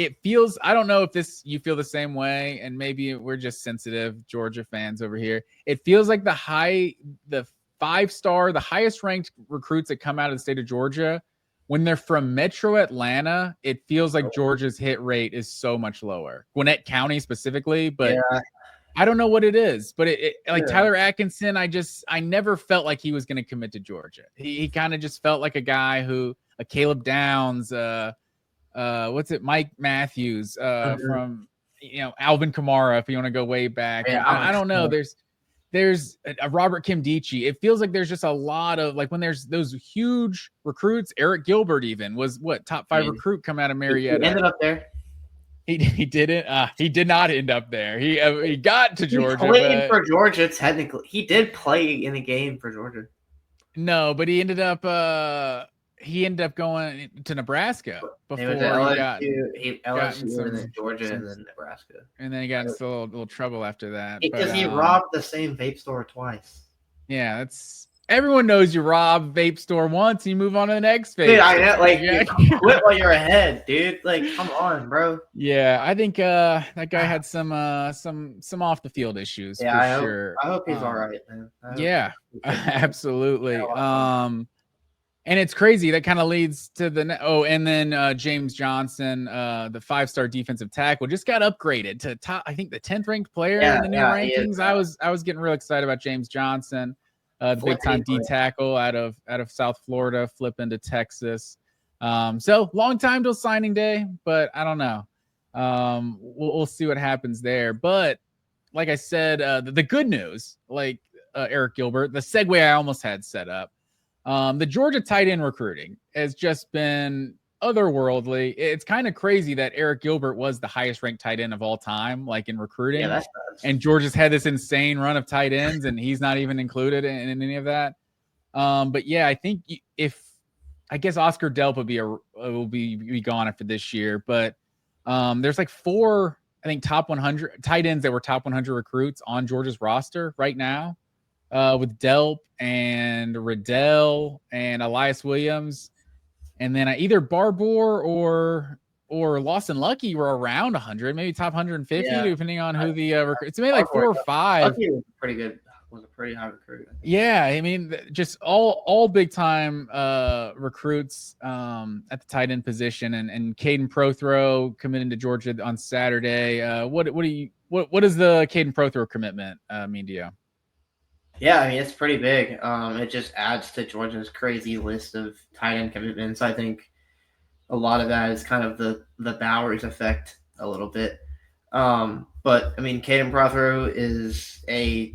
it feels, I don't know if you feel the same way, and maybe we're just sensitive Georgia fans over here. It feels like the 5-star, the highest ranked recruits that come out of the state of Georgia, when they're from Metro Atlanta, it feels like Georgia's hit rate is so much lower. Gwinnett County specifically, but I don't know what it is. But Tyler Atkinson, I never felt like he was going to commit to Georgia. He kind of just felt like a guy who, a Caleb Downs, Mike Matthews, from Alvin Kamara, if you want to go way back. Yeah, I don't know. There's a Robert Kimdichie. It feels like there's just a lot of, like, when there's those huge recruits. Eric Gilbert even was top 5 recruit come out of Marietta. He ended up there. He didn't. He did not end up there. He got to Georgia. He played for Georgia technically. He did play in a game for Georgia. No, but he ended up going to Nebraska before he got LSU and then Georgia and then Nebraska. And then he got into a little trouble after that. Because he robbed the same vape store twice. Yeah, everyone knows you rob vape store once, and you move on to the next vape. Dude, I know, quit while you're ahead, dude. Like, come on, bro. Yeah, I think that guy had some off the field issues. Yeah, for sure. I hope he's all right, man. Yeah, absolutely. And it's crazy. That kind of leads to and then James Johnson, the 5-star defensive tackle, just got upgraded to top, I think, the 10th ranked player in the new rankings. I was getting real excited about James Johnson, the big time D tackle out of South Florida, flipping to Texas. So long time till signing day, but I don't know. We'll see what happens there. But like I said, the good news, like Eric Gilbert, the segue I almost had set up. The Georgia tight end recruiting has just been otherworldly. It's kind of crazy that Eric Gilbert was the highest ranked tight end of all time, like in recruiting. Yeah, and Georgia's had this insane run of tight ends, and he's not even included in any of that. But yeah, I think I guess Oscar Delp will be gone after this year. But there's like 4, I think, top 100 tight ends that were top 100 recruits on Georgia's roster right now. With Delp and Riddell and Elias Williams. And then either Barbour or Lawson Lucky were around 100, maybe top 150, depending on who the recruit. It's maybe like 4 or 5. Lucky was pretty good. Was a pretty high recruit. Yeah, I mean, just all big time recruits at the tight end position, and Kaden Prothrow committing to Georgia on Saturday. What does the Kaden Prothrow commitment mean to you? Yeah, I mean, it's pretty big. It just adds to Georgia's crazy list of tight end commitments. I think a lot of that is kind of the Bowers effect a little bit. But I mean, Kaden Prothrow is he's a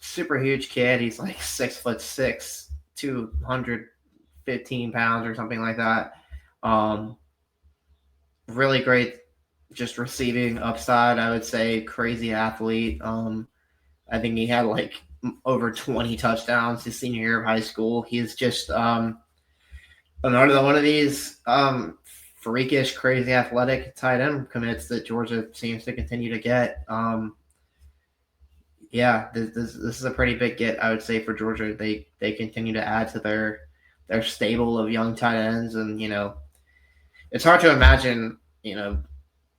super huge kid. He's like 6'6", 215 pounds or something like that. Really great, just receiving upside. I would say crazy athlete. I think he had like over 20 touchdowns his senior year of high school. He's just another one of these freakish, crazy athletic tight end commits that Georgia seems to continue to get. This is a pretty big get, I would say, for Georgia. They continue to add to their stable of young tight ends, and it's hard to imagine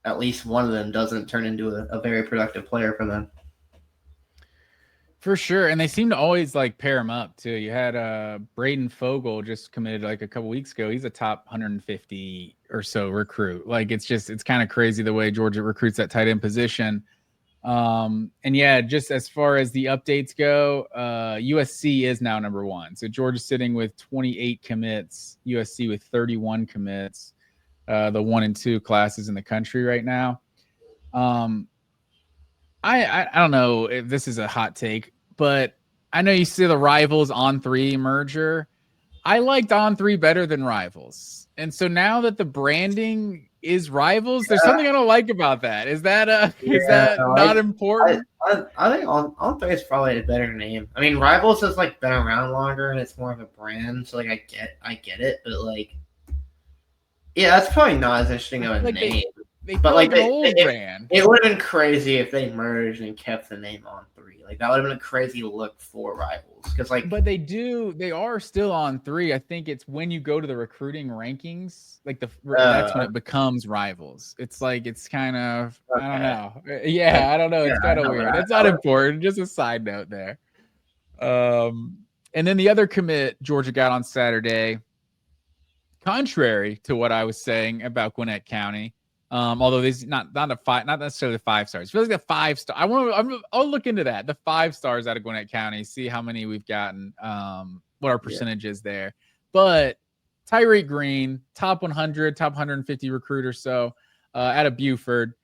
at least one of them doesn't turn into a very productive player for them. For sure. And they seem to always like pair him up too. You had Braden Fogel just committed like a couple weeks ago. He's a top 150 or so recruit. Like it's kind of crazy the way Georgia recruits that tight end position. And yeah, just as far as the updates go, USC is now number 1. So Georgia's sitting with 28 commits, USC with 31 commits, the 1 and 2 classes in the country right now. I don't know if this is a hot take, but I know you see the Rivals On3 merger. I liked On3 better than Rivals. And so now that the branding is Rivals, there's something I don't like about that. Is that not important? I think On3 is probably a better name. I mean, Rivals has like been around longer and it's more of a brand, so like I get it, but like, yeah, that's probably not as interesting of a name. They feel like an old brand. It would have been crazy if they merged and kept the name on 3. Like that would have been a crazy look for Rivals, because but they are still on 3. I think it's when you go to the recruiting rankings, like that's when it becomes Rivals. It's like it's kind of I don't know. Yeah, I don't know. It's kind of weird. It's not important. Just a side note there. And then the other commit Georgia got on Saturday, contrary to what I was saying about Gwinnett County. Although these not necessarily 5 stars. It feels like the 5-star. I'll look into that. The 5 stars out of Gwinnett County, see how many we've gotten, what our percentage is there. But Tyreek Green, top 100, top 150 recruit or so, out of Buford,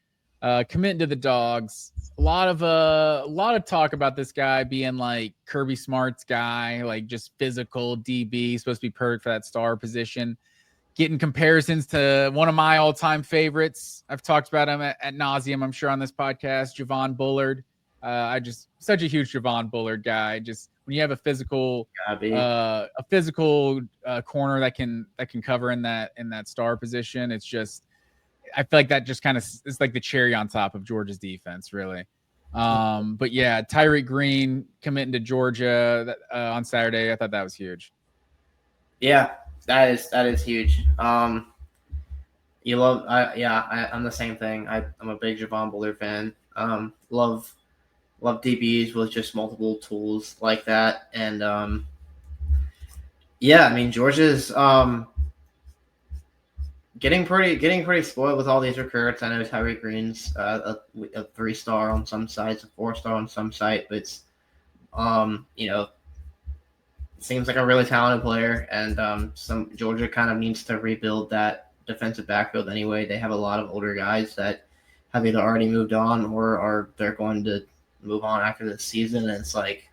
committing to the Dogs. A lot of talk about this guy being like Kirby Smart's guy, like just physical DB, supposed to be perfect for that star position. Getting comparisons to one of my all-time favorites. I've talked about him at nauseum, I'm sure, on this podcast, Javon Bullard. Such a huge Javon Bullard guy. Just when you have a physical corner that can cover in that star position, it's just, I feel like that just kind of is like the cherry on top of Georgia's defense, really. But yeah, Tyreek Green committing to Georgia on Saturday. I thought that was huge. Yeah. That is huge. I'm the same thing. I'm a big Javon Bullard fan. Love DBs with just multiple tools like that, and I mean Georgia's getting pretty spoiled with all these recruits. I know Tyreek Green's a 3-star on some sites, a 4-star on some site, but it's seems like a really talented player, and some Georgia kind of needs to rebuild that defensive backfield anyway. They have a lot of older guys that have either already moved on or they're going to move on after this season, and it's like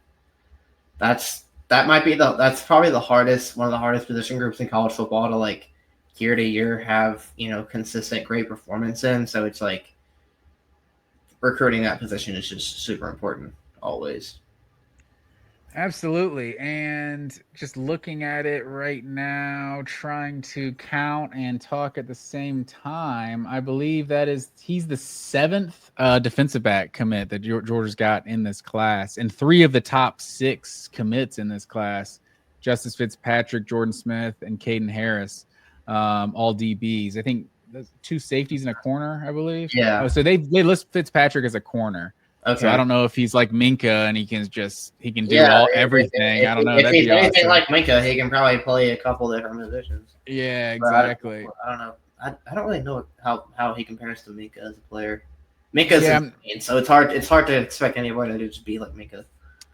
that's probably the hardest, one of the hardest position groups in college football to like year to year have consistent great performance in. So it's like recruiting that position is just super important always. Absolutely. And just looking at it right now, trying to count and talk at the same time, I believe he's the 7th defensive back commit that Georgia's got in this class, and 3 of the top 6 commits in this class, Justice Fitzpatrick, Jordan Smith, and Caden Harris, all DBs. I think 2 safeties and a corner, I believe. Yeah. Oh, so they list Fitzpatrick as a corner. Okay. So I don't know if he's like Minka and he can do everything. I don't know. If he's anything like Minka, he can probably play a couple different positions. Yeah, exactly. I don't know. I don't really know how he compares to Minka as a player. Minka's insane, so it's hard to expect anybody to just be like Minka.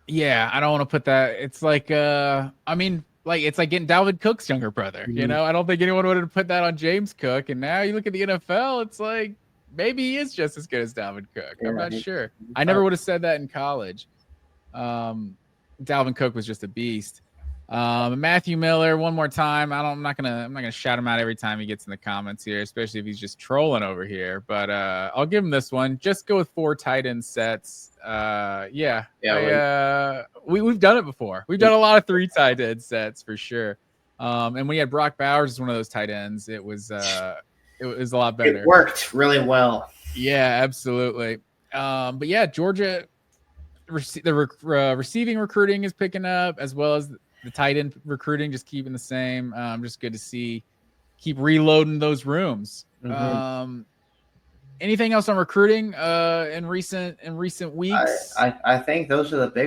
Yeah, I don't want to put that. It's like it's like getting Dalvin Cook's younger brother. Mm-hmm. I don't think anyone would have put that on James Cook. And now you look at the NFL, it's like maybe he is just as good as Dalvin Cook. I'm not sure. I never would have said that in college. Dalvin Cook was just a beast. Matthew Miller, one more time. I'm not gonna shout him out every time he gets in the comments here, especially if he's just trolling over here. But I'll give him this one. Just go with 4 tight end sets. We've done it before. We've done a lot of 3 tight end sets for sure. And when you had Brock Bowers as one of those tight ends, it was a lot better. It worked really well. Yeah, absolutely. But yeah, Georgia, the receiving recruiting is picking up, as well as the tight end recruiting, just keeping the same. Just good to see, keep reloading those rooms. Mm-hmm. Anything else on recruiting in recent weeks? I think those are the big